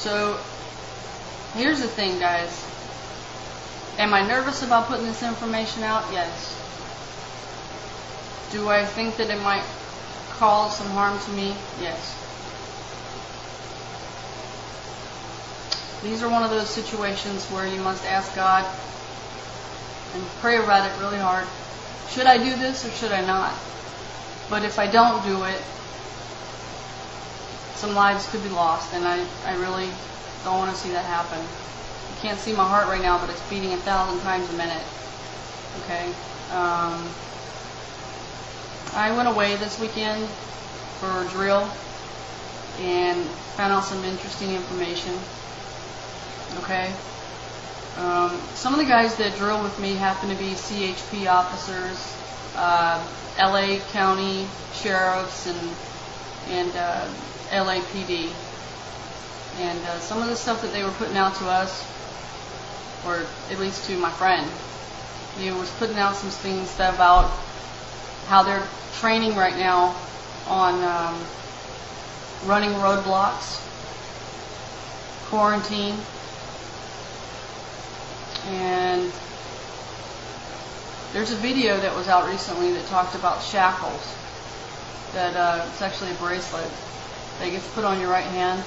So here's the thing, guys. Am I nervous about putting this information out? Yes. Do I think that it might cause some harm to me? Yes. These are one of those situations where you must ask God and pray about it really hard. Should I do this or should I not? But if I don't do it, some lives could be lost, and I really don't want to see that happen. You can't see my heart right now, but it's beating 1,000 times a minute. Okay. I went away this weekend for a drill and found out some interesting information. Okay. Some of the guys that drill with me happen to be CHP officers, LA County sheriffs, and LAPD. And some of the stuff that they were putting out to us, or at least to my friend, he was putting out some things about how they're training right now on running roadblocks, quarantine, and there's a video that was out recently that talked about shackles. That it's actually a bracelet that gets put on your right hand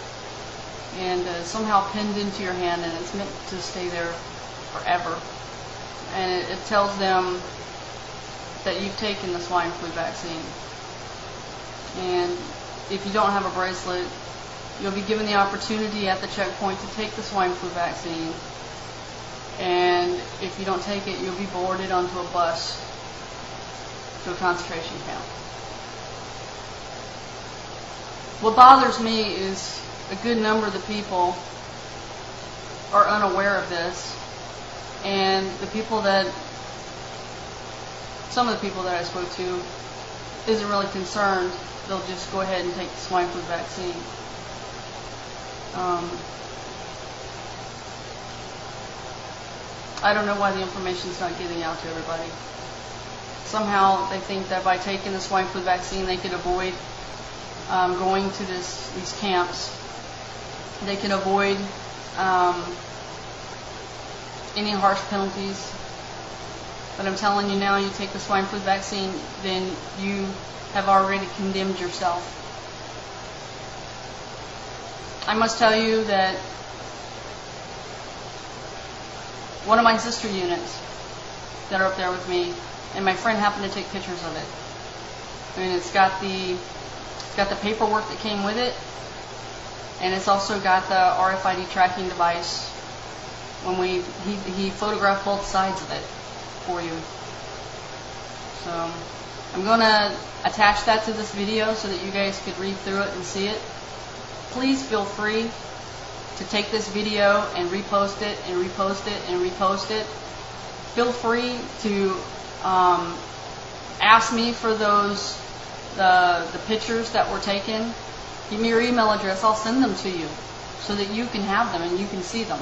and somehow pinned into your hand, and it's meant to stay there forever. And it tells them that you've taken the swine flu vaccine. And if you don't have a bracelet, you'll be given the opportunity at the checkpoint to take the swine flu vaccine. And if you don't take it, you'll be boarded onto a bus to a concentration camp. What bothers me is a good number of the people are unaware of this, and some of the people that I spoke to isn't really concerned. They'll just go ahead and take the swine flu vaccine. I don't know why the information's not getting out to everybody. Somehow they think that by taking the swine flu vaccine they could avoid going to these camps. They can avoid any harsh penalties. But I'm telling you now, you take the swine flu vaccine, then you have already condemned yourself. I must tell you that one of my sister units that are up there with me, and my friend happened to take pictures of it. And it's got the paperwork that came with it, and it's also got the RFID tracking device. When he photographed both sides of it for you. So I'm going to attach that to this video so that you guys could read through it and see it. Please feel free to take this video and repost it and repost it and repost it. Feel free to ask me for those the pictures that were taken. Give me your email address. I'll send them to you so that you can have them and you can see them.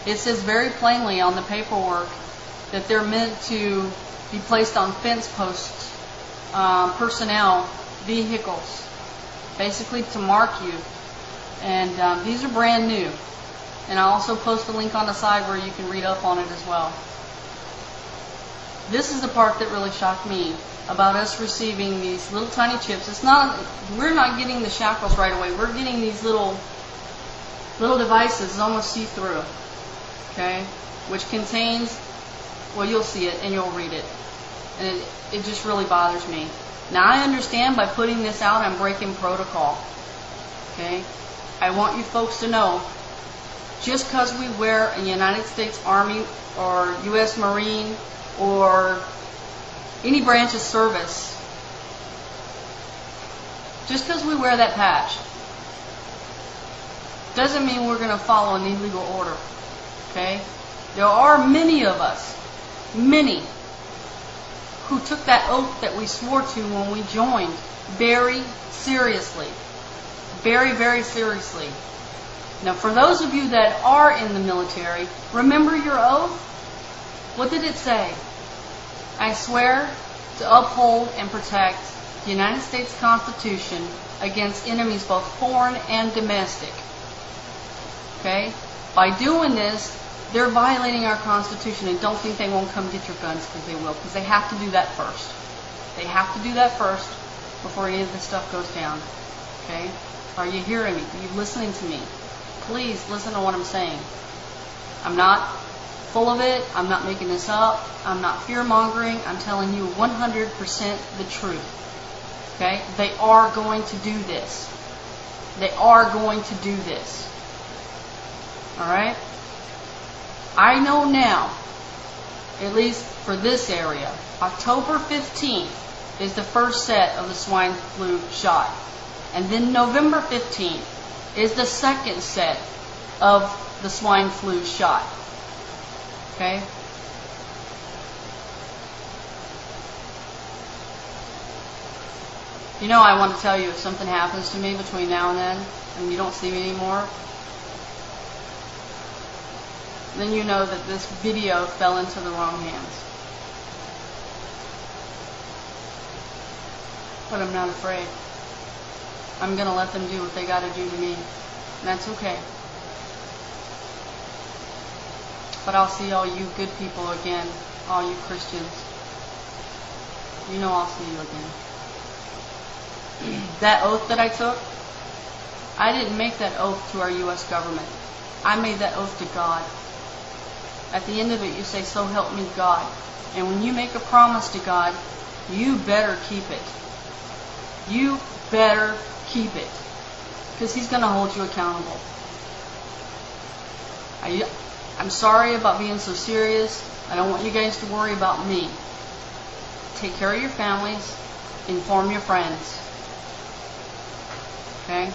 It says very plainly on the paperwork that they're meant to be placed on fence posts, personnel, vehicles, basically to mark you. And these are brand new. And I'll also post a link on the side where you can read up on it as well. This is the part that really shocked me about us receiving these little tiny chips. We're not getting the shackles right away. We're getting these little devices, almost see-through, okay, which contains, well, you'll see it and you'll read it, and it just really bothers me. Now I understand by putting this out I'm breaking protocol, okay. I want you folks to know, just because we wear a United States Army or U.S. Marine or any branch of service, just because we wear that patch doesn't mean we're going to follow an illegal order, okay? There are many of us, many, who took that oath that we swore to when we joined very seriously. Very, very seriously. Now, for those of you that are in the military, remember your oath? What did it say? I swear to uphold and protect the United States Constitution against enemies both foreign and domestic. Okay? By doing this, they're violating our Constitution, and don't think they won't come get your guns, because they will, because they have to do that first. They have to do that first before any of this stuff goes down. Okay? Are you hearing me? Are you listening to me? Please listen to what I'm saying. I'm not full of it. I'm not making this up. I'm not fear-mongering. I'm telling you 100% the truth. Okay? They are going to do this. They are going to do this. Alright? I know now, at least for this area, October 15th is the first set of the swine flu shot. And then November 15th is the second set of the swine flu shot. Okay? You know, I want to tell you, if something happens to me between now and then, and you don't see me anymore, then you know that this video fell into the wrong hands. But I'm not afraid. I'm going to let them do what they got to do to me. And that's okay. But I'll see all you good people again, all you Christians. You know I'll see you again. That oath that I took, I didn't make that oath to our U.S. government. I made that oath to God. At the end of it, you say, so help me God. And when you make a promise to God, you better keep it. You better keep it. Because He's going to hold you accountable. I'm sorry about being so serious. I don't want you guys to worry about me. Take care of your families. Inform your friends. Okay?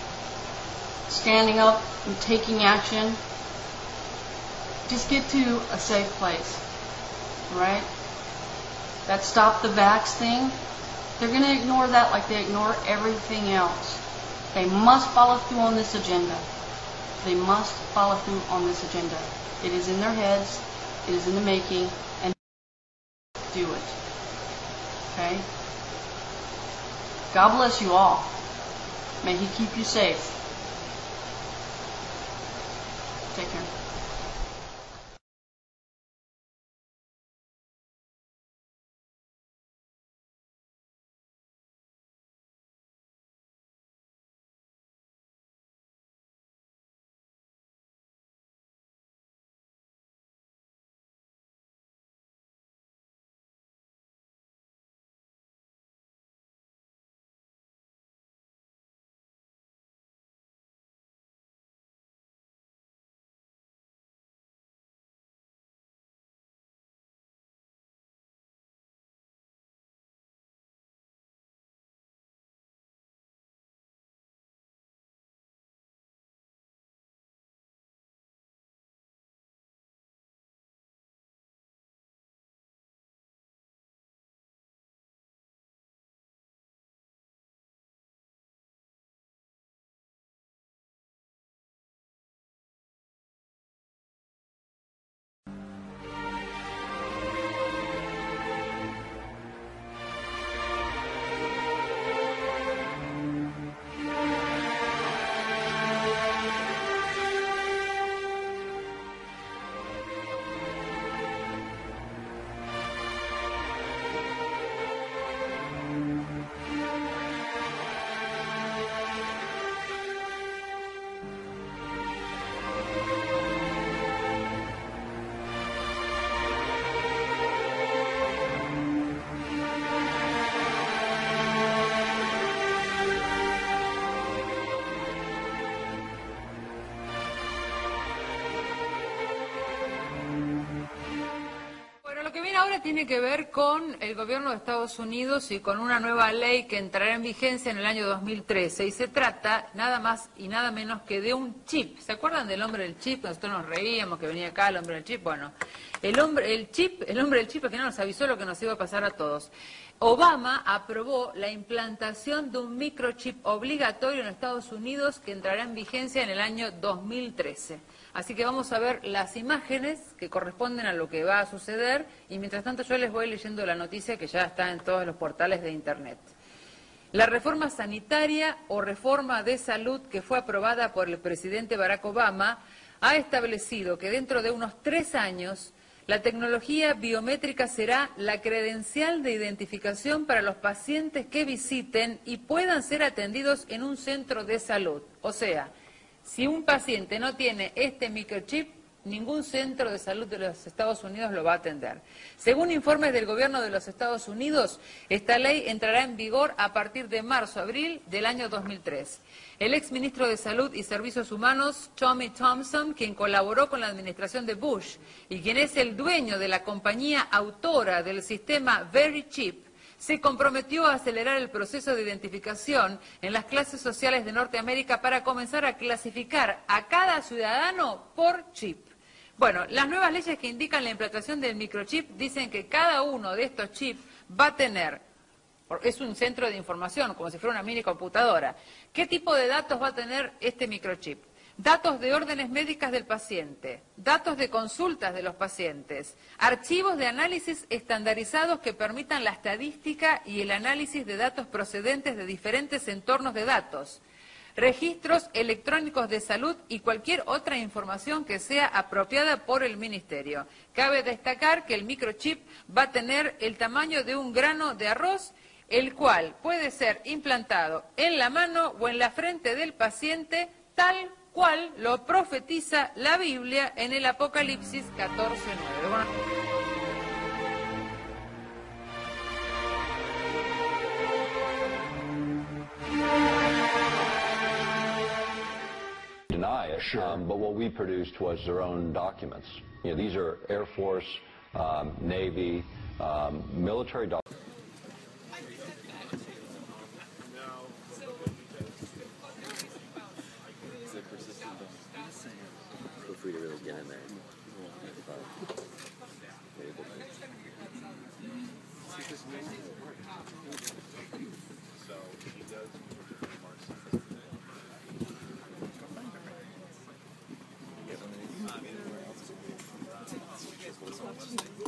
Standing up and taking action. Just get to a safe place. Alright? That stop the vax thing, they're going to ignore that like they ignore everything else. They must follow through on this agenda. They must follow through on this agenda. It is in their heads. It is in the making. And do it. Okay? God bless you all. May He keep you safe. Take care. Ahora tiene que ver con el gobierno de Estados Unidos y con una nueva ley que entrará en vigencia en el año 2013 y se trata nada más y nada menos que de un chip. ¿Se acuerdan del hombre del chip? Nosotros nos reíamos que venía acá el hombre del chip. Bueno, el hombre del chip es que no nos avisó lo que nos iba a pasar a todos. Obama aprobó la implantación de un microchip obligatorio en Estados Unidos que entrará en vigencia en el año 2013. Así que vamos a ver las imágenes que corresponden a lo que va a suceder y mientras tanto yo les voy leyendo la noticia que ya está en todos los portales de Internet. La reforma sanitaria o reforma de salud que fue aprobada por el presidente Barack Obama ha establecido que dentro de unos 3 años la tecnología biométrica será la credencial de identificación para los pacientes que visiten y puedan ser atendidos en un centro de salud. O sea, si un paciente no tiene este microchip, ningún centro de salud de los Estados Unidos lo va a atender. Según informes del gobierno de los Estados Unidos, esta ley entrará en vigor a partir de marzo-abril del año 2003. El exministro de Salud y Servicios Humanos, Tommy Thompson, quien colaboró con la administración de Bush y quien es el dueño de la compañía autora del sistema VeriChip, se comprometió a acelerar el proceso de identificación en las clases sociales de Norteamérica para comenzar a clasificar a cada ciudadano por chip. Bueno, las nuevas leyes que indican la implantación del microchip dicen que cada uno de estos chips va a tener, es un centro de información, como si fuera una mini computadora. ¿Qué tipo de datos va a tener este microchip? Datos de órdenes médicas del paciente, datos de consultas de los pacientes, archivos de análisis estandarizados que permitan la estadística y el análisis de datos procedentes de diferentes entornos de datos, registros electrónicos de salud y cualquier otra información que sea apropiada por el Ministerio. Cabe destacar que el microchip va a tener el tamaño de un grano de arroz, el cual puede ser implantado en la mano o en la frente del paciente, tal cual lo profetiza la Biblia en el Apocalipsis 14:9. Bueno, deny it, but what we produced was their own documents. You know, these are Air Force, Navy, military documents. Feel free to really get in there.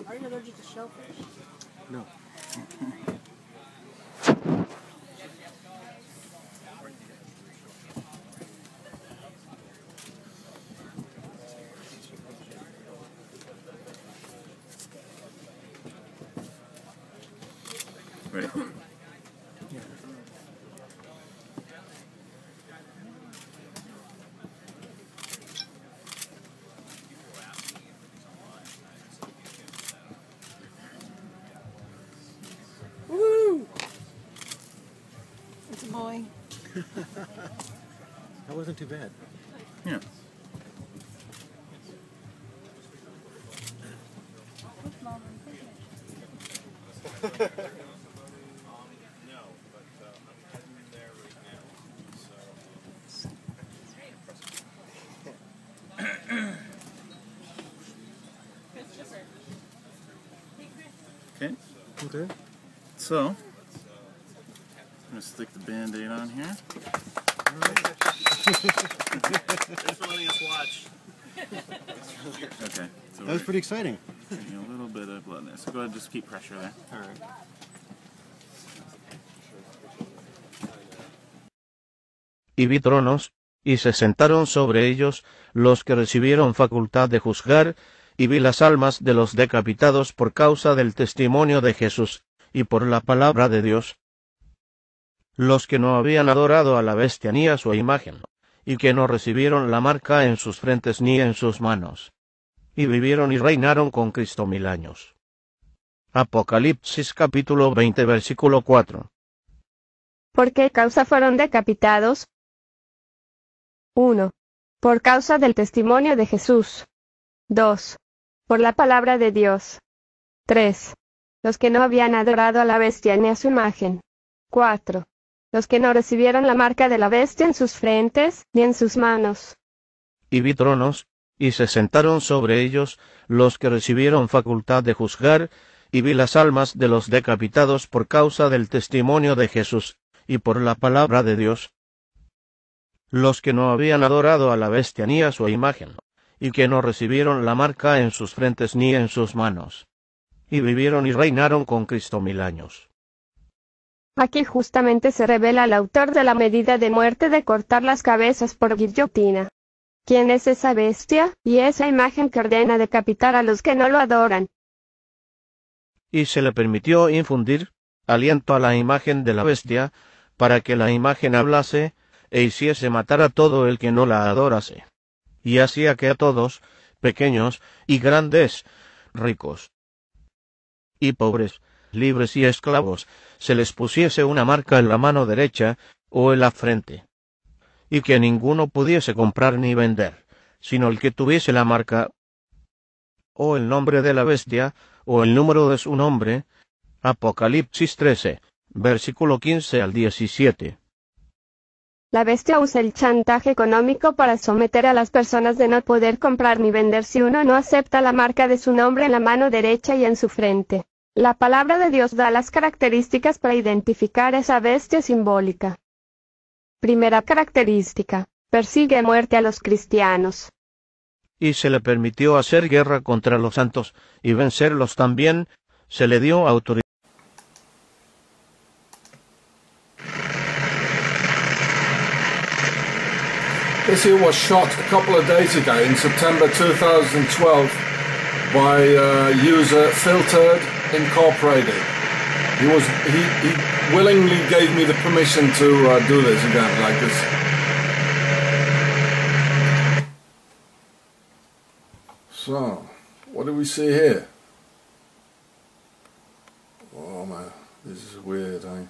Are you allergic to shellfish? No. Ready? Woo! It's a boy. That wasn't too bad. Yeah. Okay. Okay. So, I'm gonna stick the Band-Aid on here. Thanks for letting us watch. Okay. So That was pretty exciting. getting a little bit of blood in there. So go ahead and just keep pressure there. All right. Y vi tronos, y se sentaron sobre ellos los que recibieron facultad de juzgar, y vi las almas de los decapitados por causa del testimonio de Jesús, y por la palabra de Dios, los que no habían adorado a la bestia ni a su imagen, y que no recibieron la marca en sus frentes ni en sus manos, y vivieron y reinaron con Cristo 1000 años. Apocalipsis capítulo 20 versículo 4. ¿Por qué causa fueron decapitados? 1. Por causa del testimonio de Jesús. 2. Por la palabra de Dios. 3. Los que no habían adorado a la bestia ni a su imagen. 4. Los que no recibieron la marca de la bestia en sus frentes ni en sus manos. Y vi tronos, y se sentaron sobre ellos los que recibieron facultad de juzgar, y vi las almas de los decapitados por causa del testimonio de Jesús, y por la palabra de Dios, los que no habían adorado a la bestia ni a su imagen, y que no recibieron la marca en sus frentes ni en sus manos, y vivieron y reinaron con Cristo 1000 años. Aquí justamente se revela al autor de la medida de muerte de cortar las cabezas por guillotina. ¿Quién es esa bestia y esa imagen que ordena decapitar a los que no lo adoran? Y se le permitió infundir aliento a la imagen de la bestia, para que la imagen hablase e hiciese matar a todo el que no la adorase. Y hacía que a todos, pequeños y grandes, ricos y pobres, libres y esclavos, se les pusiese una marca en la mano derecha o en la frente, y que ninguno pudiese comprar ni vender, sino el que tuviese la marca o el nombre de la bestia o el número de su nombre. Apocalipsis 13, versículo 15 al 17. La bestia usa el chantaje económico para someter a las personas de no poder comprar ni vender si uno no acepta la marca de su nombre en la mano derecha y en su frente. La palabra de Dios da las características para identificar esa bestia simbólica. Primera característica: persigue a muerte a los cristianos. Y se le permitió hacer guerra contra los santos y vencerlos también. Se le dio autoridad. This here was shot a couple of days ago in September 2012 by user Filtered Incorporated. He willingly gave me the permission to do this again like this. So, what do we see here? Oh man, this is weird, eh?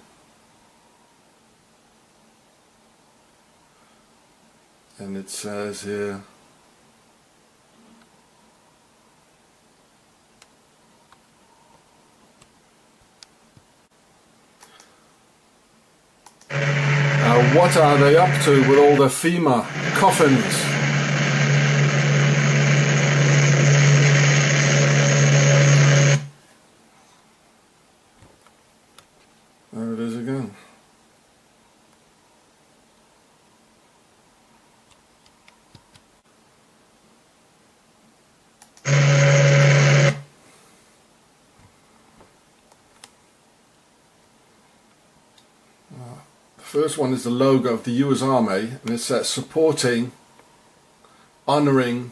And it says here, what are they up to with all the FEMA coffins? There it is again. First one is the logo of the US Army, and it says supporting, honoring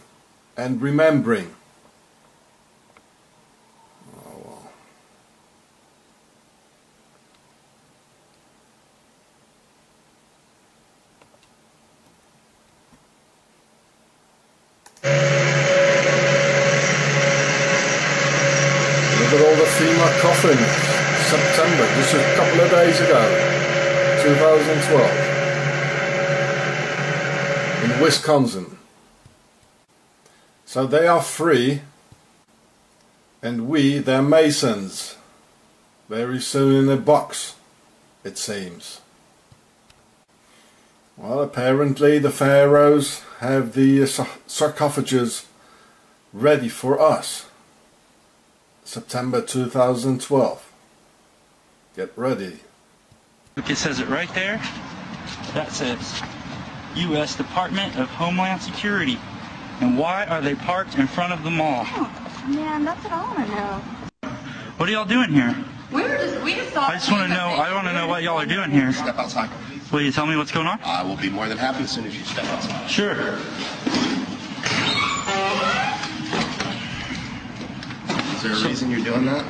and remembering. Oh, well. Look at all the FEMA coffins. September, just a couple of days ago. 2012 in Wisconsin. So they are free, and they're Masons. Very soon in a box, it seems. Well, apparently the pharaohs have the sarcophages ready for us. September 2012. Get ready. It says it right there. That says U.S. Department of Homeland Security. And why are they parked in front of the mall? Oh, man, that's what I want to know. What are y'all doing here? We just thought. I just want to know. I want to know what y'all are doing here. Step outside. Will you tell me what's going on? I will be more than happy as soon as you step outside. Sure. Is there a reason you're doing that?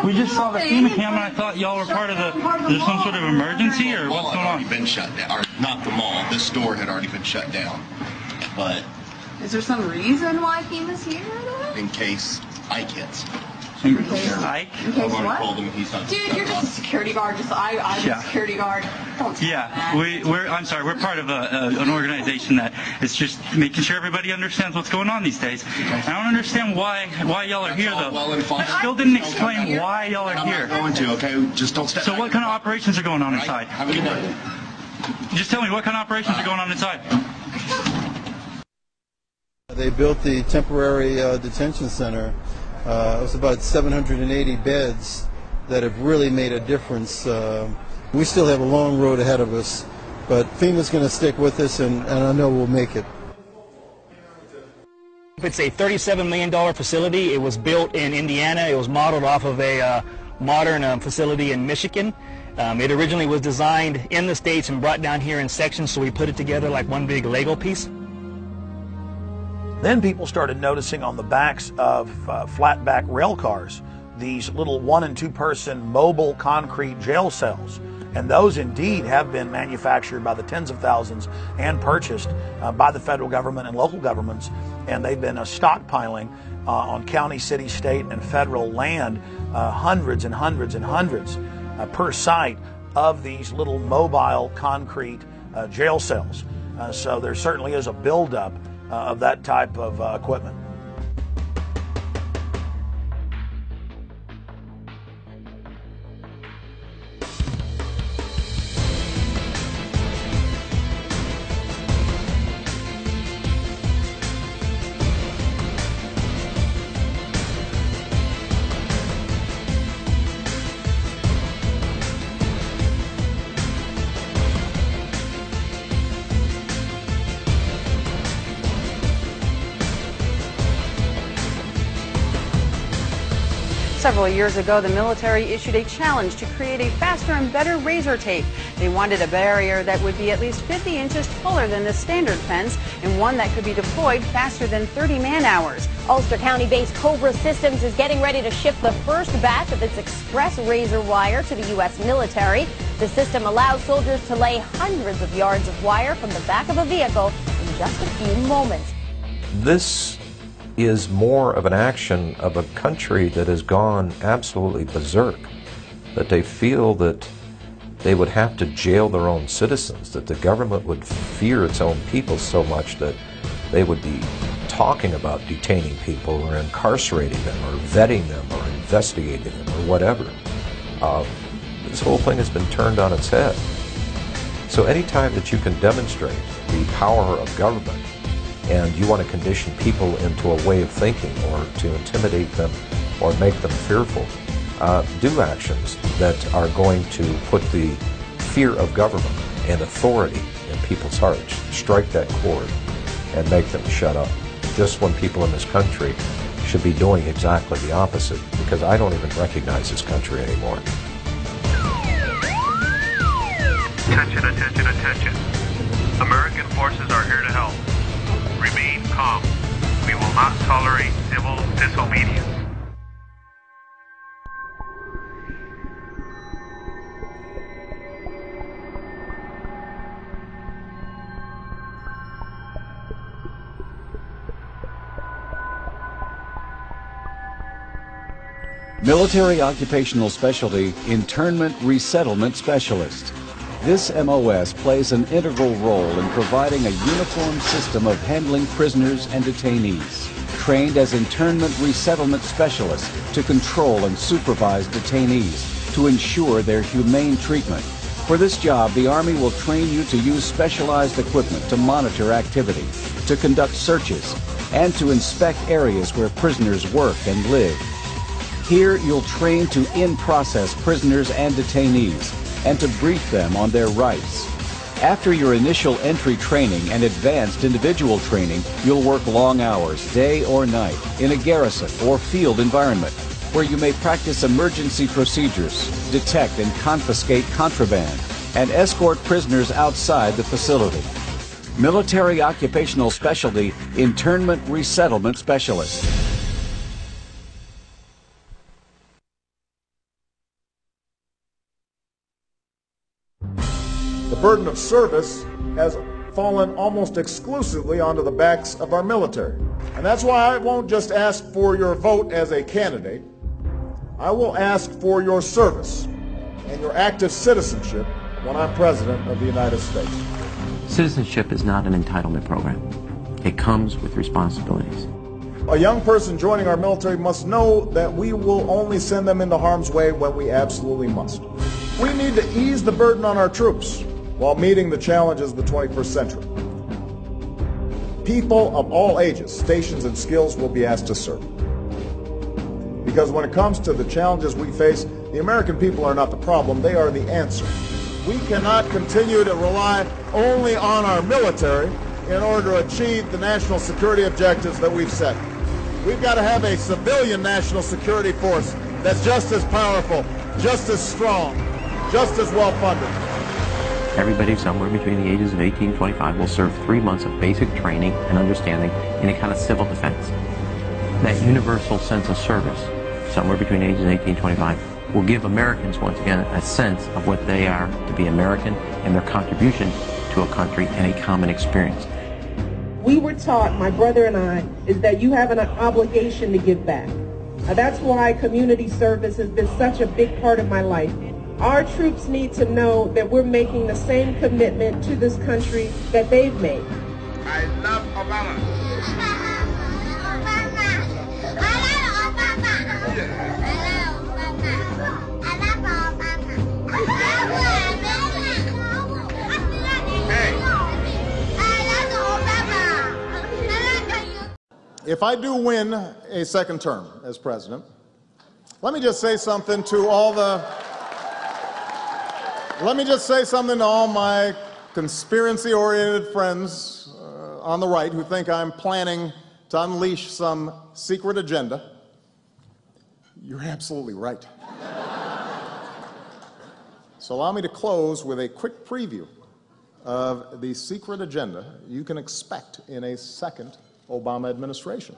We just saw the FEMA cam, and I thought y'all were part of the. Is there some sort of emergency, or what's going on? Been shut down. Or not the mall. This store had already been shut down. But Is there some reason why FEMA's here? in case Ike hits. Ike? In case I've already what? called him. He's not. Dude, you're just a security guard. I'm Yeah. a security guard. Don't tell me Yeah, that. I'm sorry, we're part of an organization that is just making sure everybody understands what's going on these days. I don't understand why y'all are here, though. Well and fine. You still didn't explain why y'all are I'm here. not going to. Okay, just don't step. So back. what kind of operations are going on Right? inside? Have a good night. Just tell me what kind of operations are going on inside. They built the temporary detention center. It was about 780 beds that have really made a difference. We still have a long road ahead of us, but FEMA's going to stick with us, and I know we'll make it. It's a $37 million facility. It was built in Indiana. It was modeled off of a modern facility in Michigan. It originally was designed in the States and brought down here in sections, so we put it together like one big Lego piece. Then people started noticing on the backs of flatback rail cars these little 1- and 2-person mobile concrete jail cells. And those indeed have been manufactured by the tens of thousands and purchased by the federal government and local governments. And they've been stockpiling on county, city, state, and federal land hundreds and hundreds and hundreds per site of these little mobile concrete jail cells. So there certainly is a buildup of that type of equipment. Several years ago, the military issued a challenge to create a faster and better razor tape. They wanted a barrier that would be at least 50 inches taller than the standard fence and one that could be deployed faster than 30 man-hours. Ulster County-based Cobra Systems is getting ready to ship the first batch of its express razor wire to the U.S. military. The system allows soldiers to lay hundreds of yards of wire from the back of a vehicle in just a few moments. This is more of an action of a country that has gone absolutely berserk, that they feel that they would have to jail their own citizens, that the government would fear its own people so much that they would be talking about detaining people or incarcerating them or vetting them or investigating them or whatever. This whole thing has been turned on its head. So anytime that you can demonstrate the power of government and you want to condition people into a way of thinking or to intimidate them or make them fearful, do actions that are going to put the fear of government and authority in people's hearts, strike that chord and make them shut up. Just when people in this country should be doing exactly the opposite, because I don't even recognize this country anymore. Attention, attention, attention. American forces are here to help. Remain calm. We will not tolerate civil disobedience. Military Occupational Specialty Internment Resettlement Specialist. This MOS plays an integral role in providing a uniform system of handling prisoners and detainees. Trained as internment resettlement specialists to control and supervise detainees to ensure their humane treatment. For this job, the Army will train you to use specialized equipment to monitor activity, to conduct searches, and to inspect areas where prisoners work and live. Here, you'll train to in-process prisoners and detainees, and to brief them on their rights. After your initial entry training and advanced individual training, you'll work long hours, day or night, in a garrison or field environment, where you may practice emergency procedures, detect and confiscate contraband, and escort prisoners outside the facility. Military Occupational Specialty Internment Resettlement Specialist. The burden of service has fallen almost exclusively onto the backs of our military. And that's why I won't just ask for your vote as a candidate. I will ask for your service and your active citizenship when I'm President of the United States. Citizenship is not an entitlement program. It comes with responsibilities. A young person joining our military must know that we will only send them into harm's way when we absolutely must. We need to ease the burden on our troops while meeting the challenges of the 21st century. People of all ages, stations, and skills will be asked to serve. Because when it comes to the challenges we face, the American people are not the problem, they are the answer. We cannot continue to rely only on our military in order to achieve the national security objectives that we've set. We've got to have a civilian national security force that's just as powerful, just as strong, just as well funded. Everybody somewhere between the ages of 18 and 25 will serve 3 months of basic training and understanding in a kind of civil defense. That universal sense of service, somewhere between the ages of 18 and 25, will give Americans, once again, a sense of what they are to be American and their contribution to a country and a common experience. We were taught, my brother and I, is that you have an obligation to give back. That's why community service has been such a big part of my life. Our troops need to know that we're making the same commitment to this country that they've made. I love Obama. If I do win a second term as president, let me just say something to all my conspiracy-oriented friends on the right who think I'm planning to unleash some secret agenda. You're absolutely right. So allow me to close with a quick preview of the secret agenda you can expect in a second Obama administration.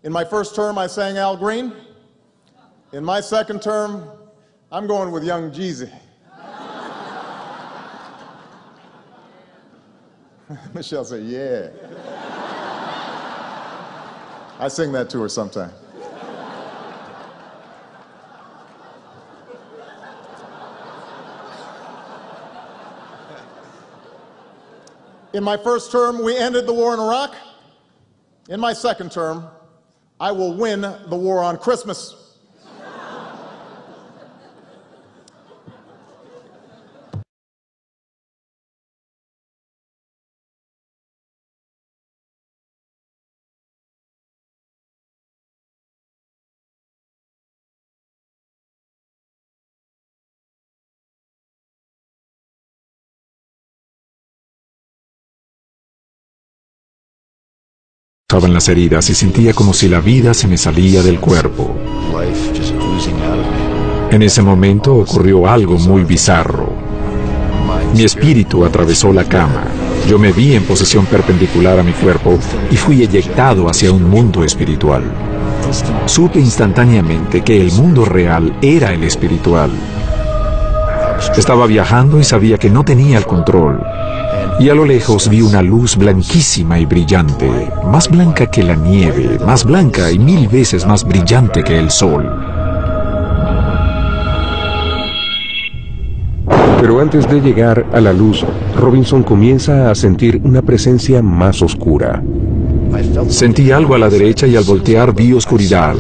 In my first term, I sang Al Green. In my second term, I'm going with Young Jeezy. Michelle said, yeah. I sing that to her sometime. In my first term, we ended the war in Iraq. In my second term, I will win the war on Christmas. En las heridas y sentía como si la vida se me salía del cuerpo. En ese momento ocurrió algo muy bizarro. Mi espíritu atravesó la cama. Yo me vi en posición perpendicular a mi cuerpo y fui eyectado hacia un mundo espiritual. Supe instantáneamente que el mundo real era el espiritual. Estaba viajando y sabía que no tenía el control. Y a lo lejos vi una luz blanquísima y brillante, más blanca que la nieve, más blanca y 1000 veces más brillante que el sol. Pero antes de llegar a la luz, Robinson comienza a sentir una presencia más oscura. Sentí algo a la derecha y al voltear vi oscuridad.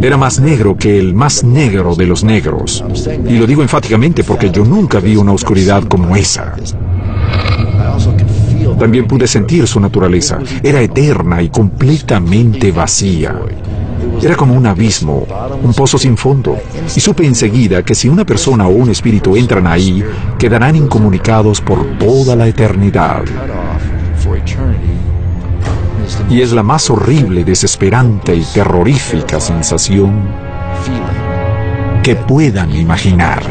Era más negro que el más negro de los negros. Y lo digo enfáticamente porque yo nunca vi una oscuridad como esa. También pude sentir su naturaleza. Era eterna y completamente vacía. Era como un abismo, un pozo sin fondo. Y supe enseguida que si una persona o un espíritu entran ahí, quedarán incomunicados por toda la eternidad. Y es la más horrible, desesperante y terrorífica sensación que puedan imaginar.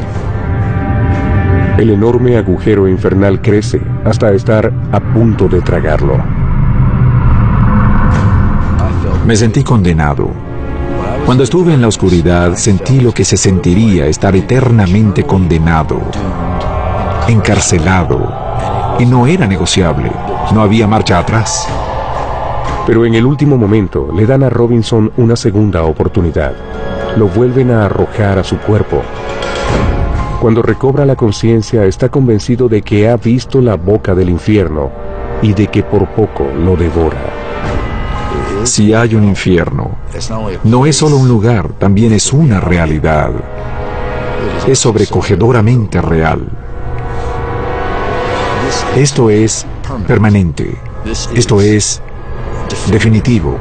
El enorme agujero infernal crece hasta estar a punto de tragarlo. Me sentí condenado. Cuando estuve en la oscuridad, sentí lo que se sentiría estar eternamente condenado, encarcelado, y no era negociable, no había marcha atrás. Pero en el último momento le dan a Robinson una segunda oportunidad. Lo vuelven a arrojar a su cuerpo. Cuando recobra la conciencia, está convencido de que ha visto la boca del infierno y de que por poco lo devora. Si hay un infierno, no es solo un lugar, también es una realidad. Es sobrecogedoramente real. Esto es permanente. Esto es definitivo.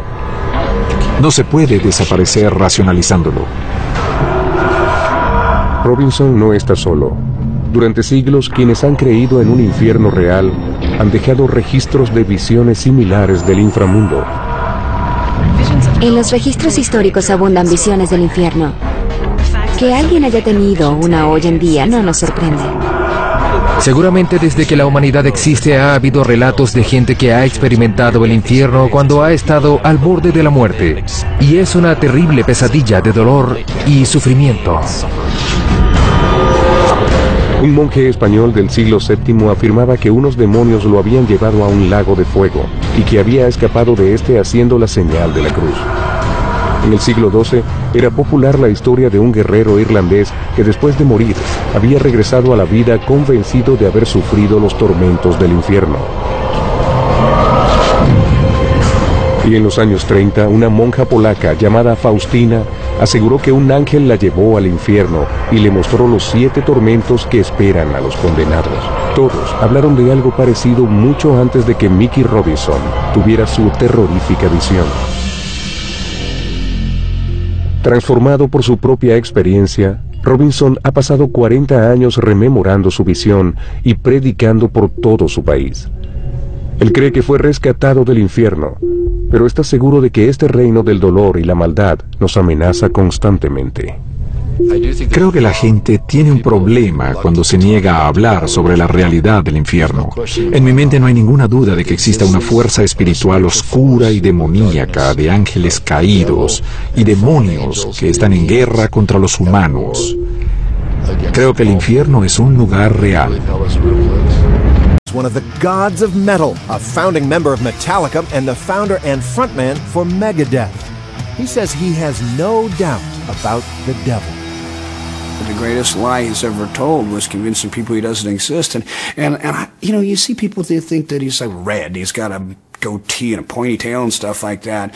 No se puede desaparecer racionalizándolo. Robinson no está solo. Durante siglos, quienes han creído en un infierno real han dejado registros de visiones similares del inframundo. En los registros históricos abundan visiones del infierno. Que alguien haya tenido una hoy en día no nos sorprende. Seguramente desde que la humanidad existe ha habido relatos de gente que ha experimentado el infierno cuando ha estado al borde de la muerte. Y es una terrible pesadilla de dolor y sufrimiento. Un monje español del siglo VII afirmaba que unos demonios lo habían llevado a un lago de fuego y que había escapado de este haciendo la señal de la cruz. En el siglo XII era popular la historia de un guerrero irlandés que después de morir había regresado a la vida convencido de haber sufrido los tormentos del infierno. Y en los años 30, una monja polaca llamada Faustina aseguró que un ángel la llevó al infierno y le mostró los 7 tormentos que esperan a los condenados. Todos hablaron de algo parecido mucho antes de que Mickey Robinson tuviera su terrorífica visión. Transformado por su propia experiencia, Robinson ha pasado 40 años rememorando su visión y predicando por todo su país. Él cree que fue rescatado del infierno, pero está seguro de que este reino del dolor y la maldad nos amenaza constantemente. Creo que la gente tiene un problema cuando se niega a hablar sobre la realidad del infierno. En mi mente no hay ninguna duda de que exista una fuerza espiritual oscura y demoníaca de ángeles caídos y demonios que están en guerra contra los humanos. Creo que el infierno es un lugar real. One of the gods of metal, a founding member of Metallica and the founder and frontman for Megadeth. He says he has no doubt about the devil. The greatest lie he's ever told was convincing people he doesn't exist. And you know, you see people, they think that he's like red. He's got a goatee and a ponytail and stuff like that.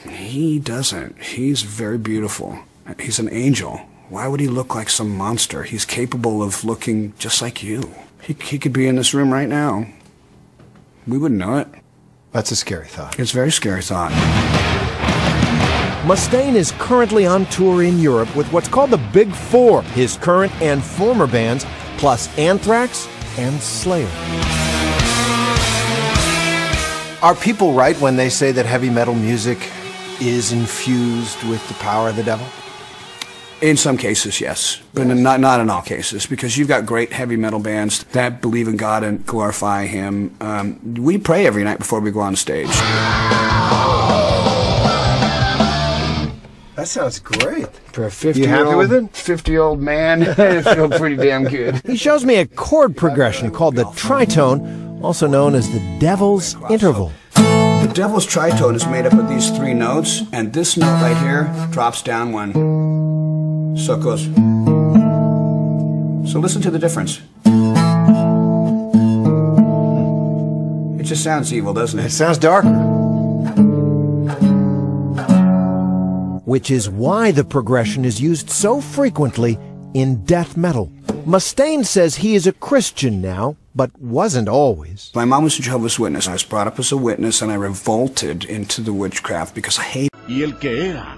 He doesn't. He's very beautiful. He's an angel. Why would he look like some monster? He's capable of looking just like you. He could be in this room right now. We wouldn't know it. That's a scary thought. It's a very scary thought. Mustaine is currently on tour in Europe with what's called the Big Four, his current and former bands, plus Anthrax and Slayer. Are people right when they say that heavy metal music is infused with the power of the devil? In some cases, yes, but not in all cases, because you've got great heavy metal bands that believe in God and glorify Him. We pray every night before we go on stage. That sounds great. For a 50-year-old, You happy with it? 50-year-old man, it feels pretty damn good. He shows me a chord progression called the tritone, also known as the Devil's Interval. The Devil's Tritone is made up of these 3 notes, and this note right here drops down 1. So it goes. So listen to the difference. It just sounds evil, doesn't it? It sounds darker. Which is why the progression is used so frequently in death metal. Mustaine says he is a Christian now, but wasn't always. My mom was a Jehovah's Witness. I was brought up as a witness, and I revolted into the witchcraft because I hate. Y el que era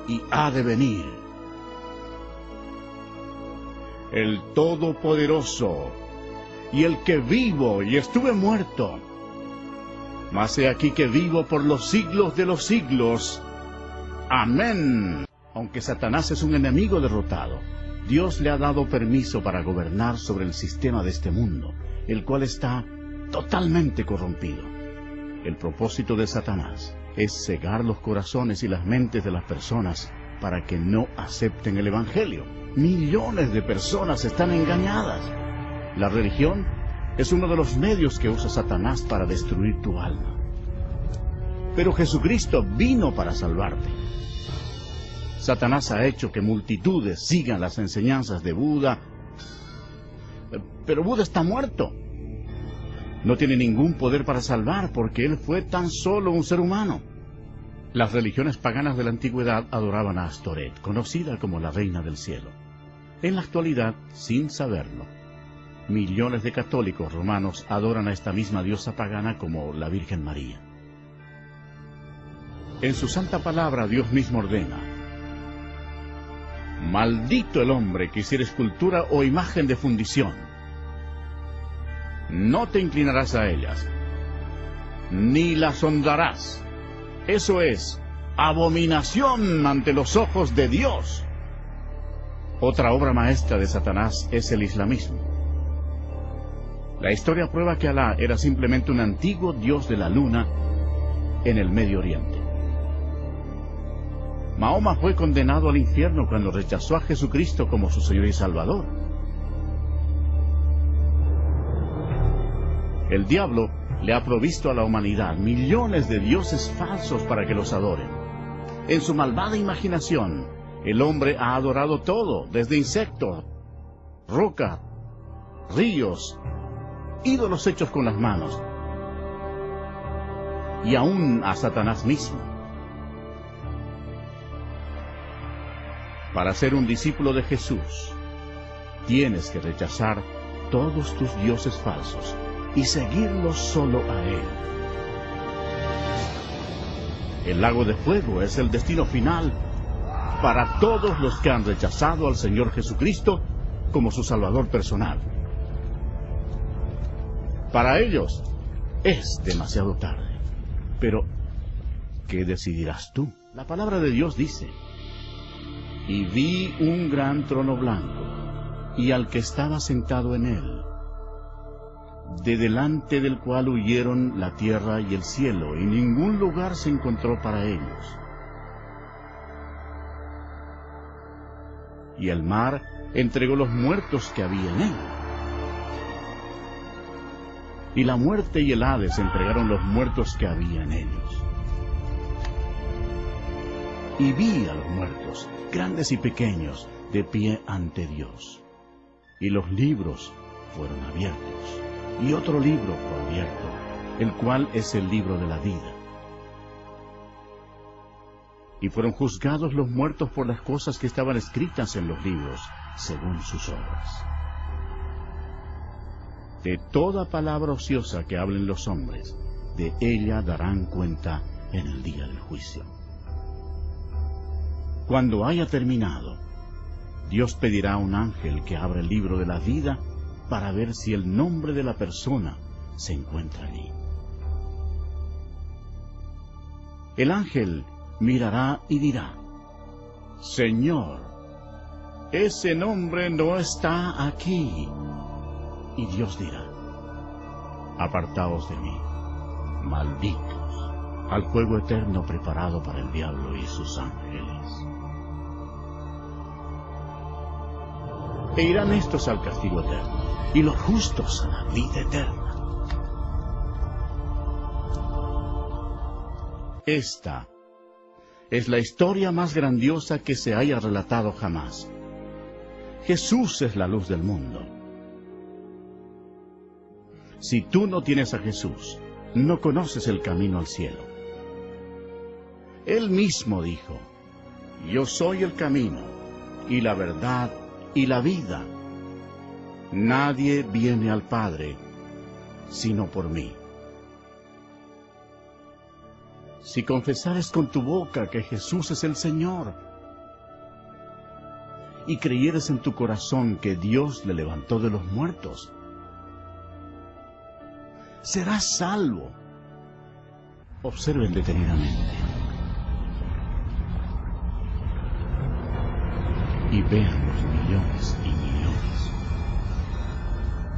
y ha de venir, el Todopoderoso, y el que vivo y estuve muerto, mas he aquí que vivo por los siglos de los siglos. Amén. Aunque Satanás es un enemigo derrotado, Dios le ha dado permiso para gobernar sobre el sistema de este mundo, el cual está totalmente corrompido. El propósito de Satanás es cegar los corazones y las mentes de las personas para que no acepten el Evangelio. Millones de personas están engañadas. La religión es uno de los medios que usa Satanás para destruir tu alma. Pero Jesucristo vino para salvarte. Satanás ha hecho que multitudes sigan las enseñanzas de Buda, pero Buda está muerto. No tiene ningún poder para salvar porque él fue tan solo un ser humano. Las religiones paganas de la antigüedad adoraban a Astoret, conocida como la Reina del Cielo. En la actualidad, sin saberlo, millones de católicos romanos adoran a esta misma diosa pagana como la Virgen María. En su santa palabra, Dios mismo ordena: maldito el hombre que hiciera escultura o imagen de fundición. No te inclinarás a ellas, ni las honrarás. Eso es abominación ante los ojos de Dios. Otra obra maestra de Satanás es el islamismo. La historia prueba que Alá era simplemente un antiguo dios de la luna en el Medio Oriente. Mahoma fue condenado al infierno cuando rechazó a Jesucristo como su Señor y Salvador. El diablo le ha provisto a la humanidad millones de dioses falsos para que los adoren. En su malvada imaginación, el hombre ha adorado todo, desde insectos, roca, ríos, ídolos hechos con las manos, y aún a Satanás mismo. Para ser un discípulo de Jesús, tienes que rechazar todos tus dioses falsos y seguirlos solo a Él. El lago de fuego es el destino final para todos los que han rechazado al Señor Jesucristo como su Salvador personal. Para ellos es demasiado tarde. Pero, ¿qué decidirás tú? La palabra de Dios dice: y vi un gran trono blanco, y al que estaba sentado en él, de delante del cual huyeron la tierra y el cielo, y ningún lugar se encontró para ellos. Y el mar entregó los muertos que había en él. Y la muerte y el Hades entregaron los muertos que había en ellos. Y vi a los muertos, grandes y pequeños, de pie ante Dios. Y los libros fueron abiertos. Y otro libro fue abierto, el cual es el libro de la vida. Y fueron juzgados los muertos por las cosas que estaban escritas en los libros, según sus obras. De toda palabra ociosa que hablen los hombres, de ella darán cuenta en el día del juicio. Cuando haya terminado, Dios pedirá a un ángel que abra el libro de la vida para ver si el nombre de la persona se encuentra allí. El ángel mirará y dirá: Señor, ese nombre no está aquí. Y Dios dirá: apartaos de mí, malditos, al fuego eterno preparado para el diablo y sus ángeles. E irán estos al castigo eterno, y los justos a la vida eterna. Esta es la historia más grandiosa que se haya relatado jamás. Jesús es la luz del mundo. Si tú no tienes a Jesús, no conoces el camino al cielo. Él mismo dijo: yo soy el camino, y la verdad, y la vida. Nadie viene al Padre, sino por mí. Si confesares con tu boca que Jesús es el Señor, y creyeres en tu corazón que Dios le levantó de los muertos, serás salvo. Observen detenidamente y vean los millones y millones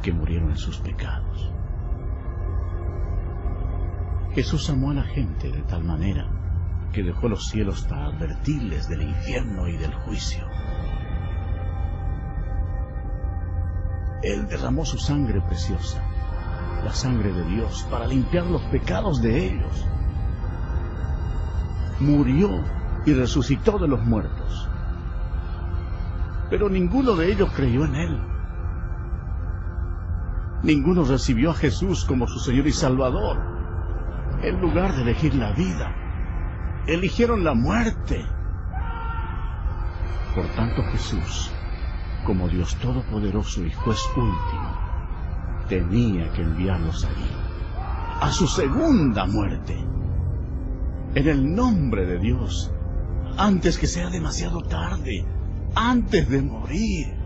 que murieron en sus pecados. Jesús amó a la gente de tal manera que dejó los cielos para advertirles del infierno y del juicio. Él derramó su sangre preciosa, la sangre de Dios, para limpiar los pecados de ellos. Murió y resucitó de los muertos. Pero ninguno de ellos creyó en Él. Ninguno recibió a Jesús como su Señor y Salvador. En lugar de elegir la vida, eligieron la muerte. Por tanto, Jesús, como Dios Todopoderoso y Juez último, tenía que enviarlos allí, a su segunda muerte, en el nombre de Dios, antes que sea demasiado tarde, antes de morir.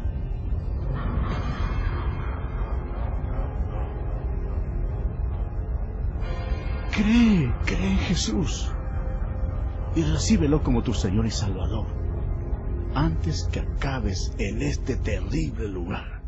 Cree en Jesús y recíbelo como tu Señor y Salvador. antes que acabes en este terrible lugar.